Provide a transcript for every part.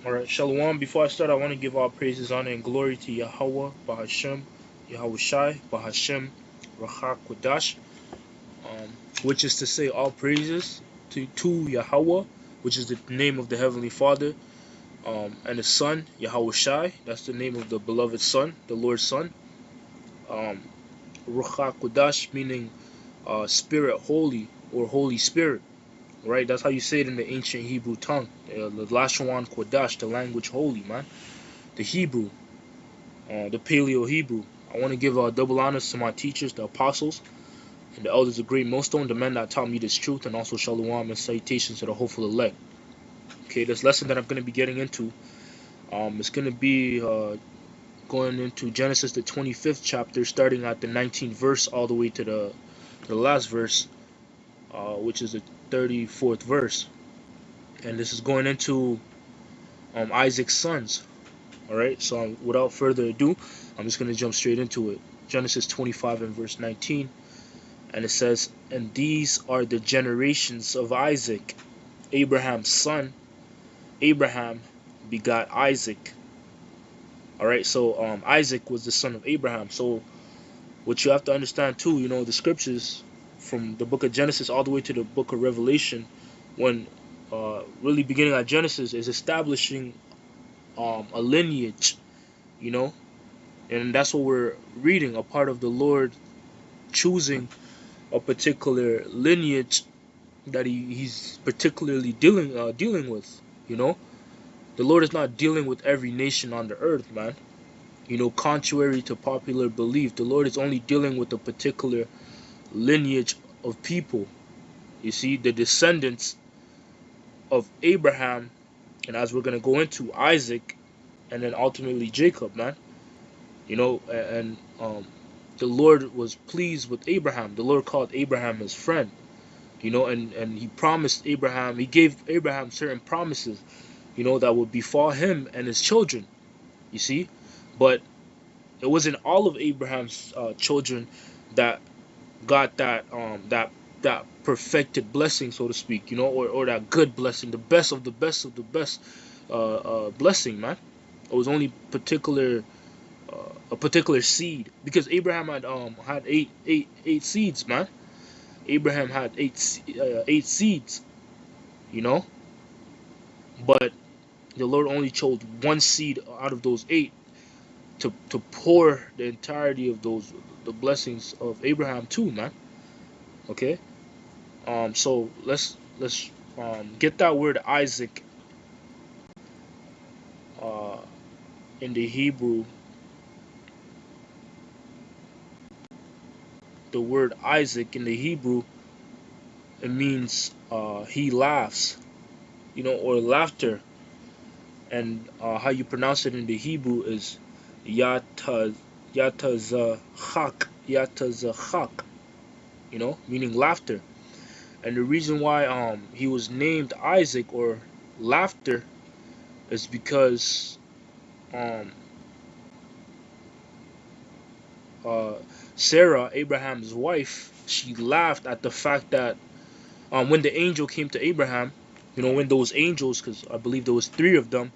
Alright, Shalom. Before I start, I want to give all praises, honor, and glory to Yahweh, Bahashem, Yahweh Shai, Bahashem, Rachak Kodash, which is to say all praises to Yahweh, which is the name of the Heavenly Father, and the Son, Yahweh Shai, that's the name of the beloved Son, the Lord's Son. Rachak Kodash, meaning Spirit Holy, or Holy Spirit, right? That's how you say it in the ancient Hebrew tongue, the Lashon Kodash, the language holy, man. The Hebrew. The Paleo Hebrew. I want to give double honors to my teachers, the apostles, and the elders of Great Millstone, the men that taught me this truth, and also shalom and salutations to the hopeful elect. Okay, this lesson that I'm going to be getting into, it's going to be going into Genesis, the 25th chapter, starting at the 19th verse all the way to the last verse, which is the 34th verse. And this is going into Isaac's sons. All right, so without further ado, I'm just going to jump straight into it. Genesis 25 and verse 19. And it says, and these are the generations of Isaac, Abraham's son. Abraham begot Isaac. All right, so Isaac was the son of Abraham. So what you have to understand too, you know, the scriptures from the book of Genesis all the way to the book of Revelation, when really beginning at Genesis, is establishing a lineage, you know, and that's what we're reading, a part of the Lord choosing a particular lineage that he's particularly dealing with. You know, the Lord is not dealing with every nation on the earth, man. You know, contrary to popular belief, the Lord is only dealing with a particular lineage of people. You see, the descendants of Abraham, and as we're gonna go into, Isaac, and then ultimately Jacob, man. You know, and the Lord was pleased with Abraham. The Lord called Abraham his friend. You know, and he promised Abraham, he gave Abraham certain promises, you know, that would befall him and his children, you see. But it wasn't all of Abraham's children that got that perfected blessing, so to speak, you know, or that good blessing, the best of the best of the best blessing, man. It was only a particular seed, because Abraham had eight seeds, man. Abraham had eight seeds, you know, but the Lord only chose one seed out of those eight to pour the entirety of the blessings of Abraham too, man. Okay, so let's get that word Isaac uh, in the Hebrew. The word Isaac in the Hebrew, it means he laughs, you know, or laughter, and how you pronounce it in the Hebrew is yatazachak, yatazachak, you know, meaning laughter. And the reason why he was named Isaac, or laughter, is because um uh Sarah, Abraham's wife, she laughed at the fact that when the angel came to Abraham, you know, when those angels, because I believe there was three of them,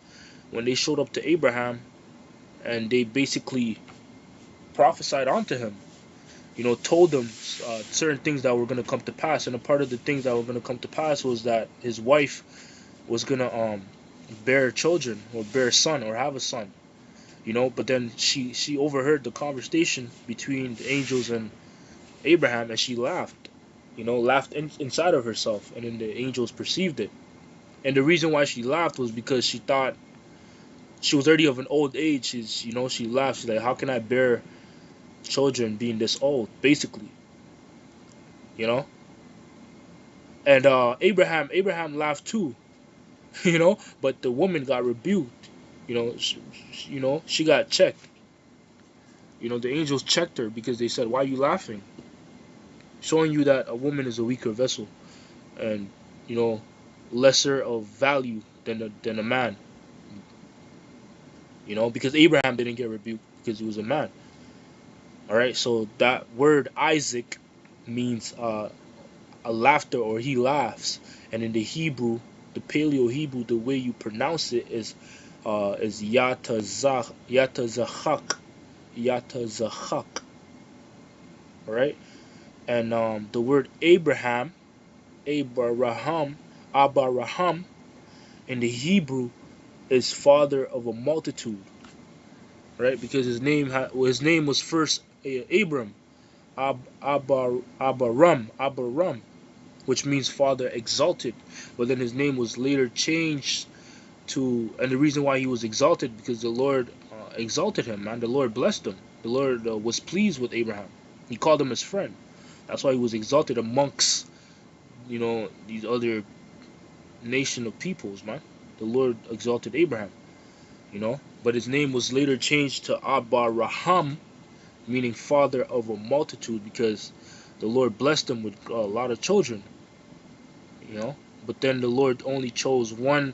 when they showed up to Abraham, and they basically prophesied onto him, you know, told him certain things that were going to come to pass. And a part of the things that were going to come to pass was that his wife was going to bear children, or bear a son, or have a son, you know. But then she overheard the conversation between the angels and Abraham, and she laughed, you know, laughed inside of herself, and then the angels perceived it. And the reason why she laughed was because she thought she was already of an old age. You know, she laughed. She's like, how can I bear children being this old, basically, you know. And Abraham laughed too, you know, but the woman got rebuked, you know. She got checked, you know. The angels checked her because they said, why are you laughing, showing you that a woman is a weaker vessel, and, you know, lesser of value than a man, you know, because Abraham didn't get rebuked because he was a man. All right, so that word Isaac means a laughter, or he laughs. And in the Hebrew, the Paleo Hebrew, the way you pronounce it is Yatazachak, Yatazachak, right? And the word Abraham, Abraham, Abraham in the Hebrew is father of a multitude, right? Because his name was first Abram, Abaram, which means father exalted. But then his name was later changed to, and the reason why he was exalted because the Lord exalted him, man. The Lord blessed him. The Lord was pleased with Abraham. He called him his friend. That's why he was exalted amongst, these other nation of peoples, man. The Lord exalted Abraham, But his name was later changed to Abraham, meaning father of a multitude, because the Lord blessed him with a lot of children, But then the Lord only chose one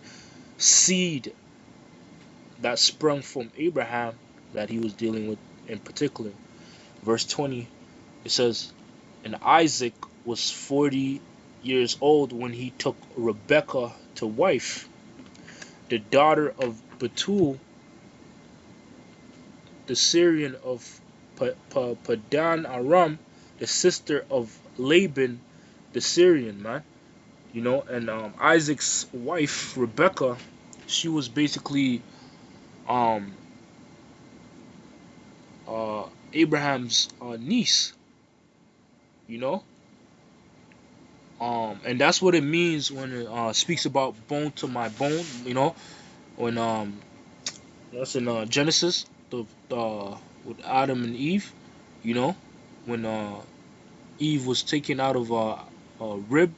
seed that sprung from Abraham that he was dealing with in particular. Verse 20, it says, and Isaac was 40 years old when he took Rebekah to wife, the daughter of Bethuel, the Syrian of Padan Aram, the sister of Laban, the Syrian, man. And Isaac's wife, Rebekah, she was basically Abraham's niece, you know. And that's what it means when it speaks about bone to my bone, when that's in Genesis, with Adam and Eve, when Eve was taken out of a rib,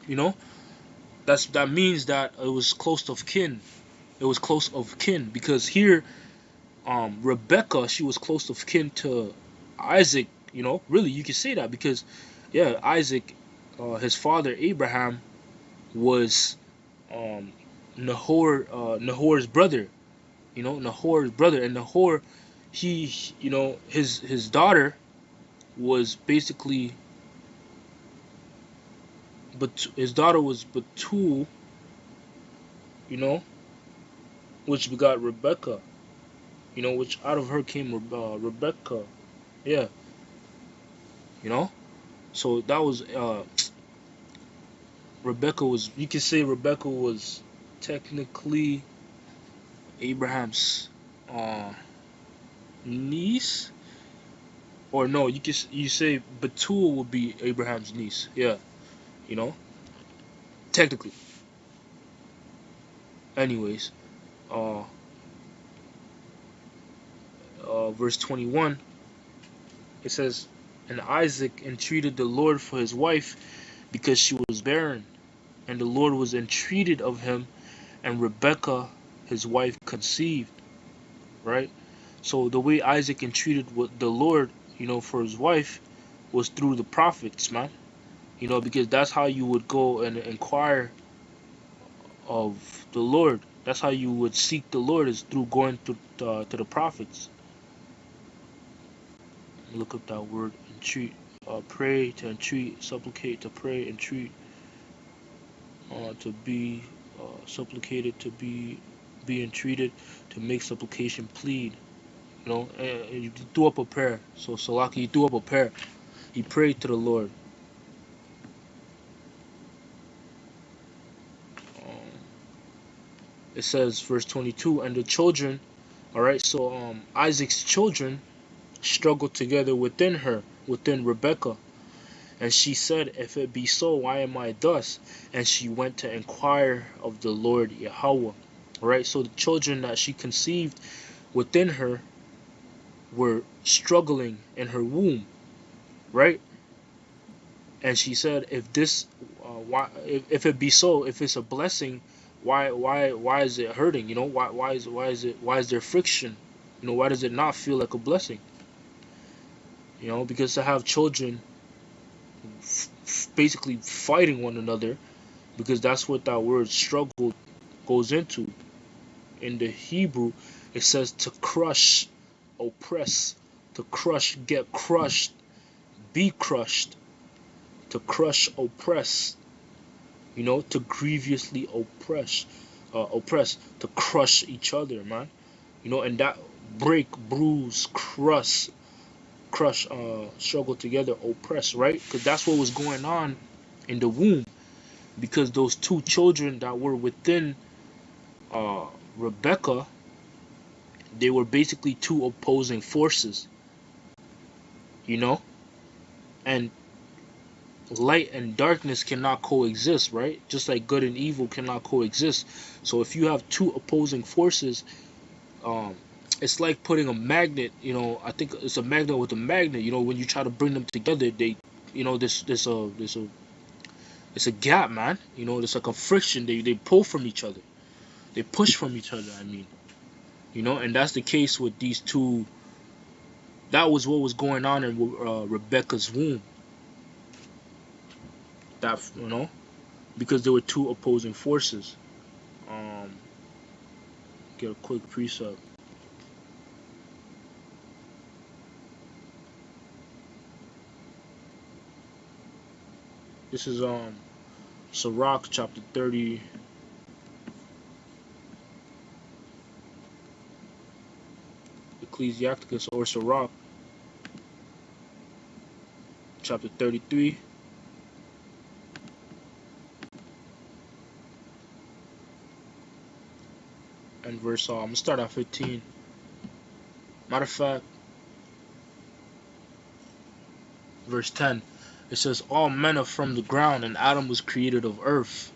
that means that it was close of kin. It was close of kin because here, Rebecca, she was close of kin to Isaac. Really, you can say that because, yeah, Isaac, his father Abraham was Nahor's brother. Nahor's brother, and Nahor, he, his daughter was basically, but his daughter was Bethuel, which begot Rebecca, which out of her came Rebecca, yeah, so that was Rebecca was, you can say Rebecca was technically Abraham's niece, or no, you say Bethuel would be Abraham's niece, yeah, technically. Anyways, uh, verse 21, it says, and Isaac entreated the Lord for his wife because she was barren, and the Lord was entreated of him, and Rebekah, his wife, conceived. Right? So the way Isaac entreated with the Lord, for his wife, was through the prophets, man. Because that's how you would go and inquire of the Lord. That's how you would seek the Lord, is through going to the prophets. Look up that word, entreat. Pray, to entreat, supplicate, to pray, entreat, to be supplicated, to be entreated, to make supplication, plead. And you threw up a prayer. So Salaki, he threw up a prayer. He prayed to the Lord. It says, verse 22, and the children, all right. So Isaac's children struggled together within Rebekah. And she said, if it be so, why am I thus? And she went to inquire of the Lord Yahweh. Right? So the children that she conceived within her were struggling in her womb. Right? And she said, if it be so, if it's a blessing, why is it hurting? Why is there friction? Why does it not feel like a blessing? Because to have children basically fighting one another, because that's what that word struggle goes into. In the Hebrew, it says to crush, oppress, to crush, get crushed, be crushed, to crush, oppress, to grievously oppress, to crush each other, man. And that break, bruise, crush, struggle together, oppress, right? Because that's what was going on in the womb. Because those two children that were within uh, Rebecca, they were basically two opposing forces, you know, and light and darkness cannot coexist, right? Just like good and evil cannot coexist. So if you have two opposing forces, um, it's like putting a magnet. I think it's a magnet with a magnet. When you try to bring them together, they, there's a it's a gap, man. There's like a friction. They pull from each other. They push from each other. I mean, and that's the case with these two. That was what was going on in Rebecca's womb. That because there were two opposing forces. Um, get a quick precept. This is Sirach chapter 30. Ecclesiasticus or Sirach chapter 33. And verse, I'm gonna start at 15. Matter of fact, verse 10, it says, all men are from the ground, and Adam was created of earth.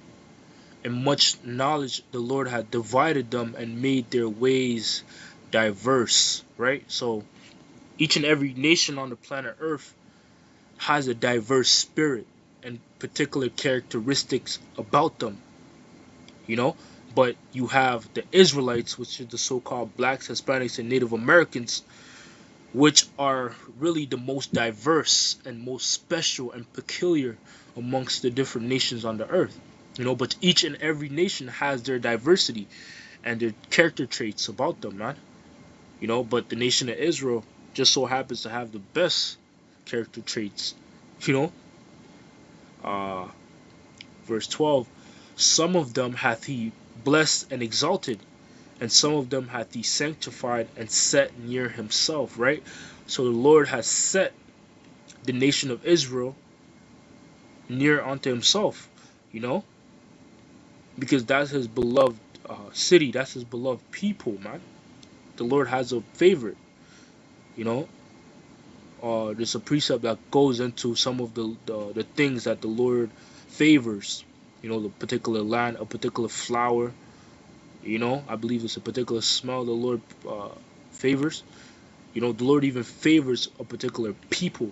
In much knowledge the Lord had divided them and made their ways diverse, right? So each and every nation on the planet Earth has a diverse spirit and particular characteristics about them, but you have the Israelites, which are the so-called blacks, Hispanics, and Native Americans, which are really the most diverse and most special and peculiar amongst the different nations on the earth. But each and every nation has their diversity and their character traits about them, man. But the nation of Israel just so happens to have the best character traits. You know, uh, verse 12, some of them hath he blessed and exalted, and some of them hath he sanctified and set near himself, right? So the Lord has set the nation of Israel near unto himself, you know, because that's his beloved city, that's his beloved people, man. The Lord has a favorite, you know. There's a precept that goes into some of the things that the Lord favors, the particular land, a particular flower, I believe it's a particular smell the Lord favors. The Lord even favors a particular people,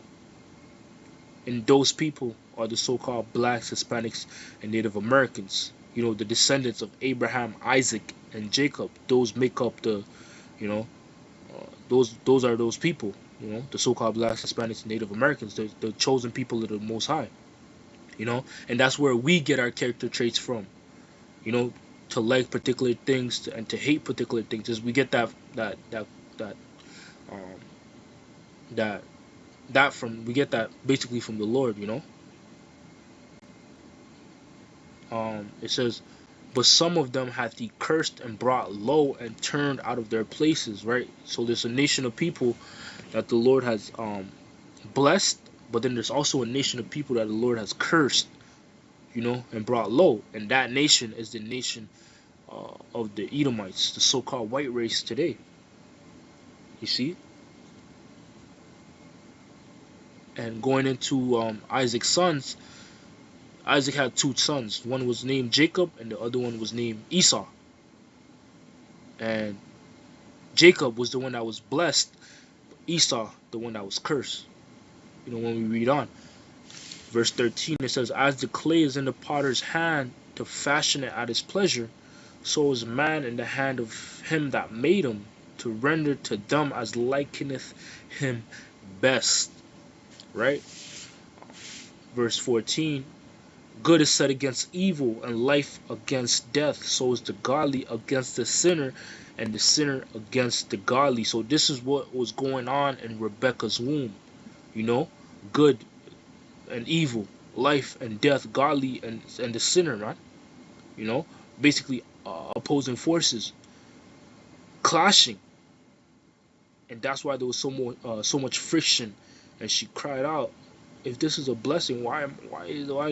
and those people are the so-called blacks, Hispanics, and Native Americans. The descendants of Abraham, Isaac, and Jacob. Those make up you know, those are those people. The so-called blacks, Hispanics, and Native Americans. The chosen people of the Most High. And that's where we get our character traits from. To like particular things and to hate particular things. Is we get that um that we get that basically from the Lord. It says, but some of them hath he cursed and brought low and turned out of their places, right? So there's a nation of people that the Lord has blessed, but then there's also a nation of people that the Lord has cursed, and brought low. And that nation is the nation of the Edomites, the so-called white race today. You see? And going into Isaac's sons, Isaac had two sons. One was named Jacob, and the other one was named Esau. And Jacob was the one that was blessed, Esau the one that was cursed. When we read on, verse 13, it says, as the clay is in the potter's hand to fashion it at his pleasure, so is man in the hand of him that made him, to render to them as likeneth him best. Right? Verse 14, good is set against evil, and life against death. So is the godly against the sinner, and the sinner against the godly. So this is what was going on in Rebecca's womb. Good and evil life and death, godly and the sinner, man. You know, basically opposing forces clashing, and that's why there was so much friction. And she cried out, "If this is a blessing, why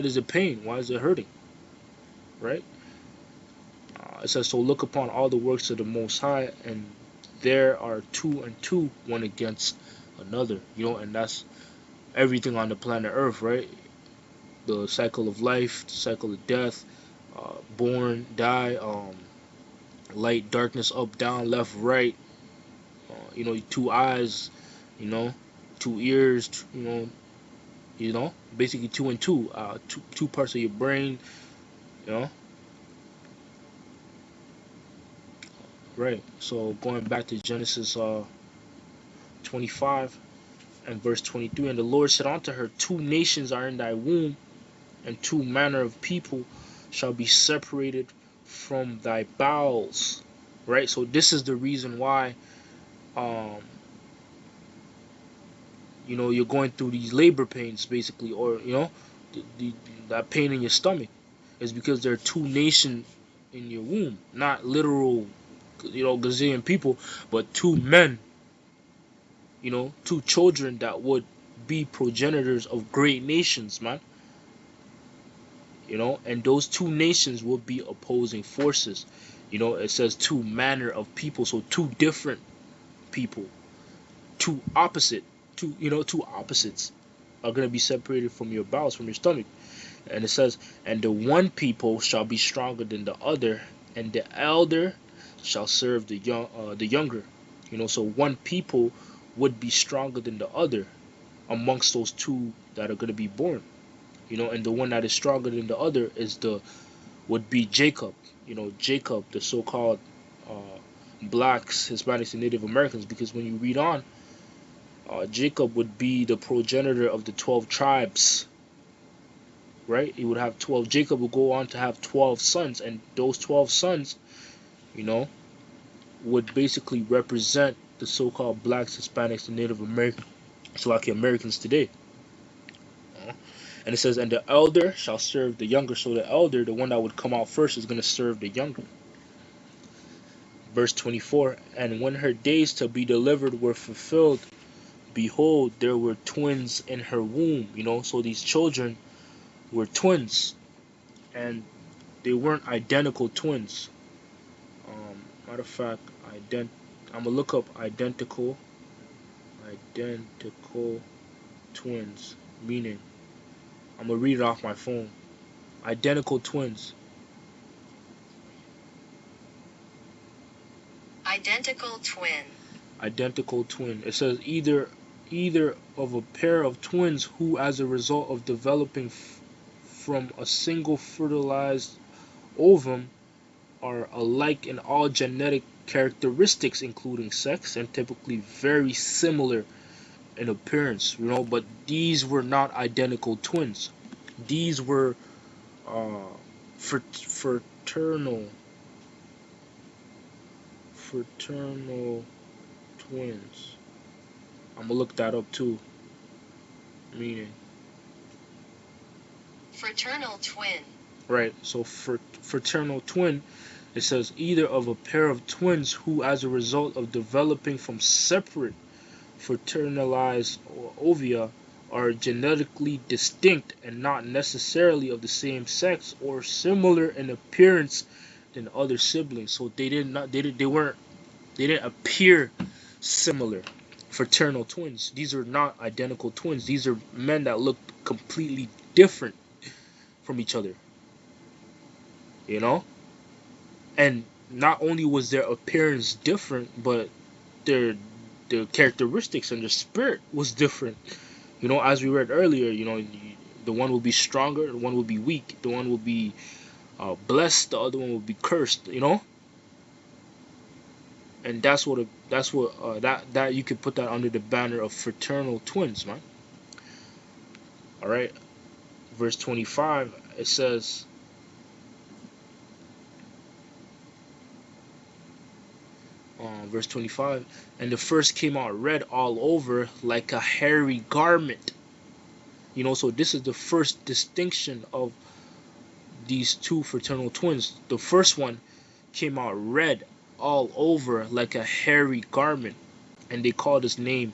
does it pain? Why is it hurting?" Right? It says, "So look upon all the works of the Most High, and there are two and two, one against another." You know, and that's everything on the planet Earth, right? The cycle of life, the cycle of death, born, die, light, darkness, up, down, left, right. You know, two eyes, you know, two ears, basically two and two, two parts of your brain, you know, right? So going back to Genesis 25 and verse 23, and the Lord said unto her, two nations are in thy womb, and two manner of people shall be separated from thy bowels. Right? So this is the reason why um you're going through these labor pains basically, or that pain in your stomach is because there are two nations in your womb, not literal gazillion people, but two men, two children that would be progenitors of great nations, man. And those two nations will be opposing forces. It says two manner of people, so two different people, two opposite, two opposites are going to be separated from your bowels, from your stomach. And it says, and the one people shall be stronger than the other, and the elder shall serve the younger. So one people would be stronger than the other amongst those two that are going to be born. And the one that is stronger than the other would be Jacob. Jacob, the so-called blacks, Hispanics, and Native Americans, because when you read on, Jacob would be the progenitor of the 12 tribes, right? He would have 12. Jacob would go on to have 12 sons, and those 12 sons, you know, would basically represent the so-called blacks, Hispanics, and Native Americans, so like Americans today. And it says, and the elder shall serve the younger. So the elder, the one that would come out first, is going to serve the younger. Verse 24, and when her days to be delivered were fulfilled, behold, there were twins in her womb. So these children were twins, and they weren't identical twins. Matter of fact, I'm gonna look up identical twins meaning. I'm gonna read it off my phone. Identical twins. Identical twin. Identical twin. It says either of a pair of twins who, as a result of developing from a single fertilized ovum, are alike in all genetic characteristics, including sex, and typically very similar in appearance. But these were not identical twins. These were uh, fraternal twins. I'm gonna look that up too. Meaning. Fraternal twin. Right. So fraternal twin. It says either of a pair of twins who, as a result of developing from separate fraternalized ovia, are genetically distinct and not necessarily of the same sex or similar in appearance than other siblings. So they didn't appear similar. Fraternal twins. These are not identical twins. These are men that look completely different from each other. And not only was their appearance different, but their characteristics and their spirit was different. As we read earlier, the one will be stronger, the one will be weak, the one will be blessed, the other one will be cursed. And that you could put that under the banner of fraternal twins, man. All right, verse 25. It says, verse 25, and the first came out red all over like a hairy garment. So this is the first distinction of these two fraternal twins. The first one came out red all over like a hairy garment, and they called his name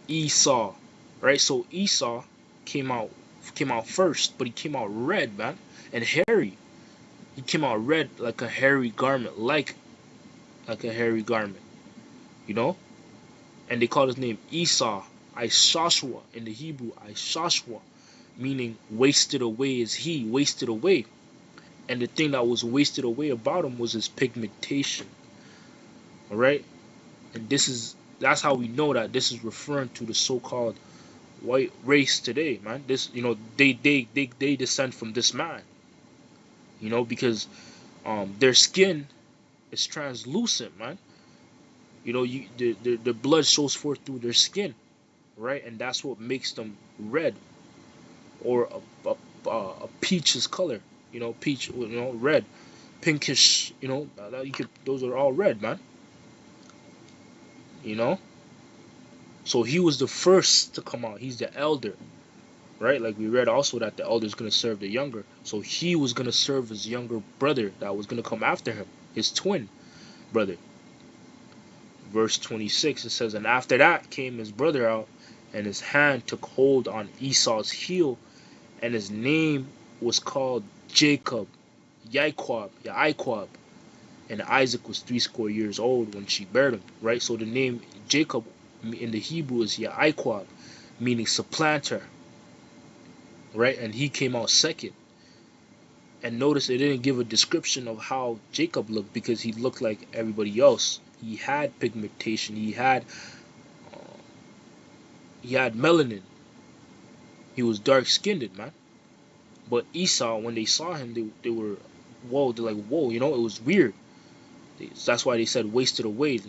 Esau, right? So Esau came out came out first, but he came out red, man, and hairy. He came out red like a hairy garment, like a hairy garment, you know. And they called his name Esau, Ishashua in the Hebrew, Ishashua, meaning wasted away is he, wasted away. And the thing that was wasted away about him was his pigmentation. All right, and that's how we know that this is referring to the so-called white race today, man. This, they descend from this man, because their skin is translucent, man. The blood shows forth through their skin, right? And that's what makes them red, or a peach's color, peach, red, pinkish, those are all red, man. you know so he was the first to come out. He's the elder, right? Like we read also that the elder is going to serve the younger, so he was going to serve his younger brother that was going to come after him, his twin brother. Verse 26, it says, and after that came his brother out, and his hand took hold on Esau's heel, and his name was called Jacob, Yaquab. And Isaac was 80 years old when she bare him, right? So the name Jacob in the Hebrew is Yaquab, meaning supplanter, right? And he came out second. And notice it didn't give a description of how Jacob looked, because he looked like everybody else. He had pigmentation. He had melanin. He was dark skinned, man. But Esau, when they saw him, they were, whoa. They're like, whoa. It was weird. That's why they said wasted away,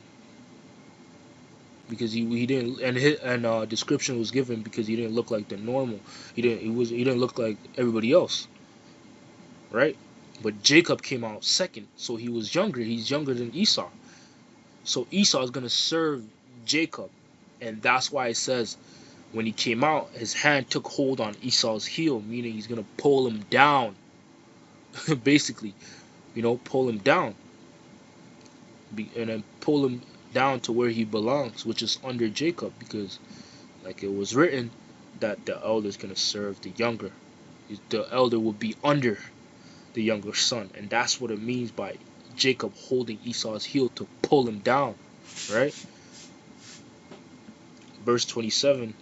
because he didn't, and description was given because he didn't look like the normal. He didn't look like everybody else, right? But Jacob came out second, so he was younger. He's younger than Esau. So Esau is gonna serve Jacob, and that's why it says when he came out, his hand took hold on Esau's heel, meaning he's gonna pull him down, basically, pull him down, and then pull him down to where he belongs, which is under Jacob, because, like it was written, that the elder is gonna serve the younger. The elder will be under the younger son, and that's what it means by Jacob holding Esau's heel to pull him down, right? Verse 27,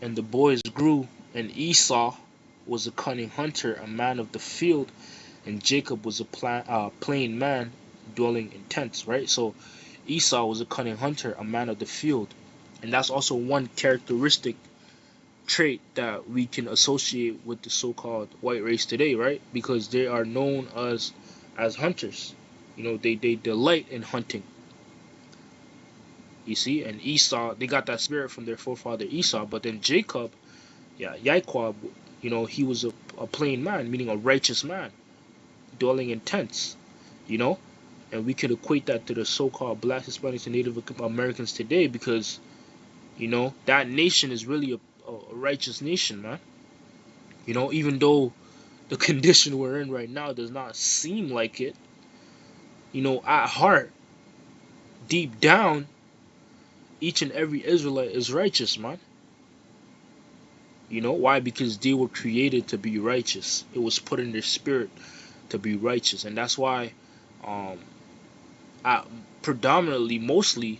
and the boys grew, and Esau was a cunning hunter, a man of the field, and Jacob was a plain man dwelling in tents, right? So Esau was a cunning hunter, a man of the field, and that's also one characteristic trait that we can associate with the so-called white race today, right? Because they are known as hunters. They delight in hunting. You see, and Esau, they got that spirit from their forefather Esau, but then Jacob, Yaquab, he was a plain man, meaning a righteous man, dwelling in tents, you know, and we could equate that to the so-called Black Hispanics and Native Americans today, because that nation is really a righteous nation, man. Even though the condition we're in right now does not seem like it, at heart, deep down, each and every Israelite is righteous, man. Why? Because they were created to be righteous. It was put in their spirit to be righteous, and that's why, um, predominantly, mostly,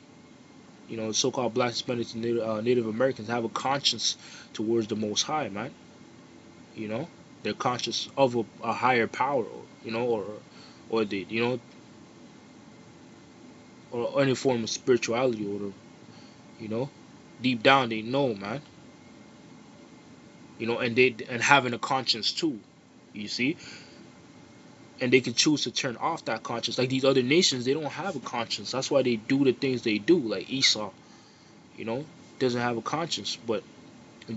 so-called Black Hispanics and Native Americans have a conscience towards the Most High, man. They're conscious of a higher power, or they, or any form of spirituality, or you know, deep down they know, man. And having a conscience too, you see, and they can choose to turn off that conscience. Like these other nations, they don't have a conscience. That's why they do the things they do. Like Esau, you know, doesn't have a conscience, but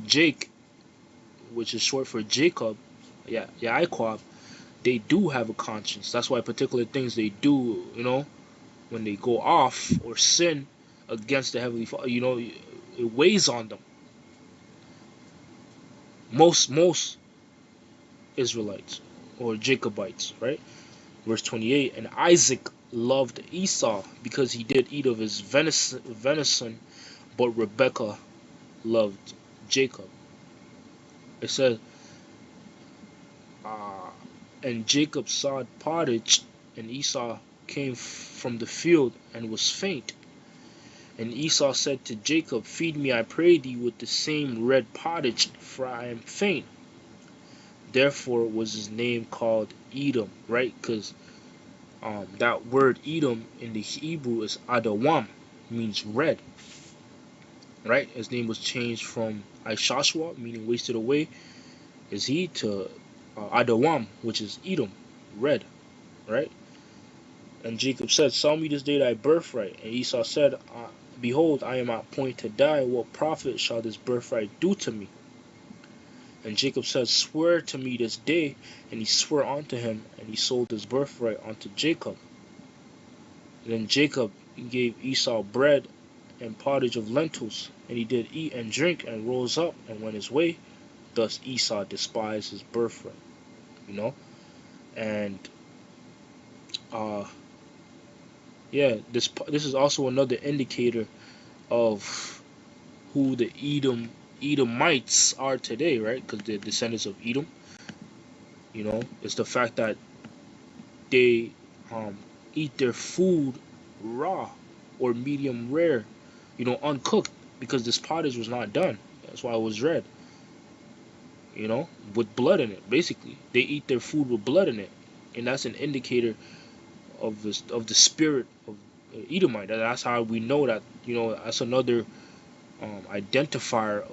Jake, which is short for Jacob, Yaquab, they do have a conscience. That's why particular things they do, when they go off or sin against the heavenly Father, it weighs on them. Most Israelites or Jacobites, right? Verse 28. And Isaac loved Esau because he did eat of his venison, but Rebekah loved Jacob. It says, uh, and Jacob sawed pottage, and Esau came from the field and was faint. And Esau said to Jacob, feed me, I pray thee, with the same red pottage, for I am faint. Therefore was his name called Edom, right? Because that word Edom in the Hebrew is Adawam, means red, right? His name was changed from Ishashwa, meaning wasted away, is he, to Adawam, which is Edom, red, right? And Jacob said, sell me this day thy birthright. And Esau said, behold, I am at point to die. What profit shall this birthright do to me? And Jacob said, swear to me this day. And he swore unto him, and he sold his birthright unto Jacob. And then Jacob gave Esau bread and pottage of lentils, and he did eat and drink, and rose up and went his way. Thus Esau despised his birthright. You know? And uh yeah, this is also another indicator of who the Edomites are today, right? Because they're descendants of Edom. You know, it's the fact that they eat their food raw or medium rare, you know, uncooked, because this pottage was not done. That's why it was red. You know, with blood in it. Basically, they eat their food with blood in it, and that's an indicator of the spirit of Edomite. That's how we know that. You know, that's another identifier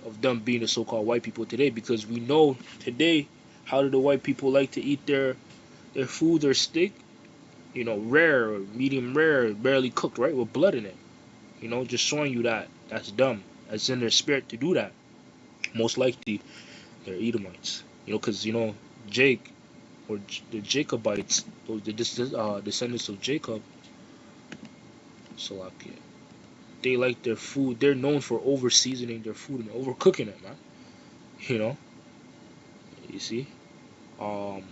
of them being the so-called white people today, because we know today how do the white people like to eat their food, their steak, you know, rare or medium rare, barely cooked, right, with blood in it. You know, just showing you that that's dumb. It's in their spirit to do that. Most likely they're Edomites. You know, because you know Jake or the Jacobites, those the descendants of Jacob, Salakia. They like their food. They're known for over seasoning their food and overcooking it, man. You know, you see. Um,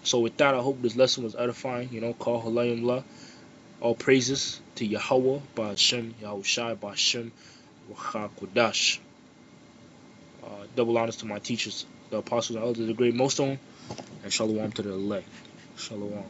so with that, I hope this lesson was edifying. You know, call Halayimullah. All praises to Yahweh, Ba'ashem, Yahushai, Ba'ashem, Wacha Kodash. Double honors to my teachers, the apostles and elders, the great Most, and shalom to the elect. Shalom.